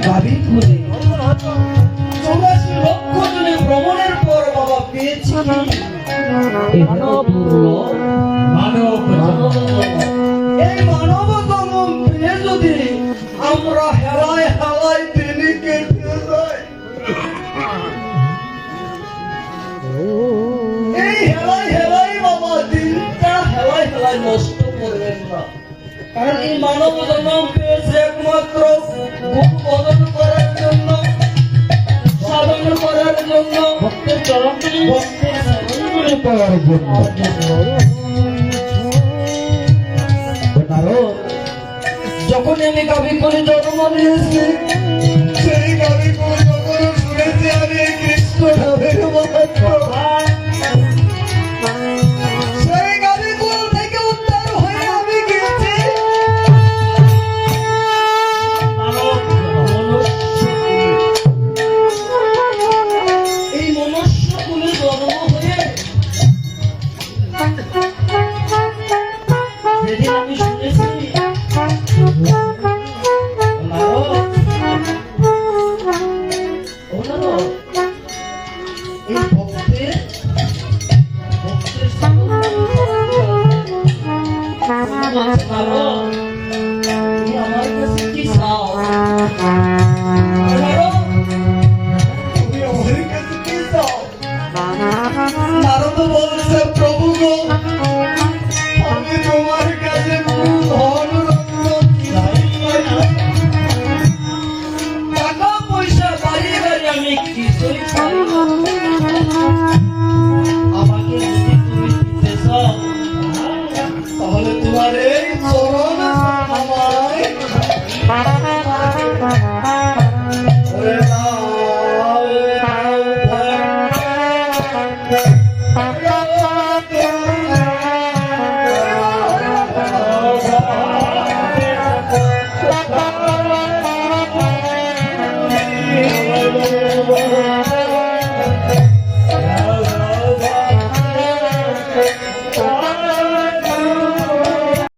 দাবি করে 84 লক্ষ জনে ভ্রমণের পর বাবা পেয়েছি মানব এই মানব জন্ম পেয়ে যদি আমরা হেলায় হেলায় দিনে কেটে যাই, এই হেলায় হেলায় বাবা দিনটা হেলায় হেলায় নষ্ট করবেন না। কারণ এই মানব জন্ম পেয়েছে একমাত্র গুণ বদল করার জন্য, সাধন করার জন্য, ভক্তের চরণগুলি করার জন্য। যখন আমি গাভী করে জন্ম নিয়েছি, সেই গাভী করে যখন শুনেছি আমি কৃষ্ণ নামের মাহাত্ম্য, সেই গাভী কোল থেকে উদ্ধার হয়ে আমি গেছি এই মনুষ্য কুলে জন্ম হয়ে। যেদিন আমি শুনেছি নারদ বলছে, প্রভু গো আমি তোমার কাছে ধন টাকা পয়সা বাড়ি বাড়ি আমি কিছুই চাই না, আমাকে যদি তুমি দিতে চাও তাহলে তোমার এই চরণ আমায়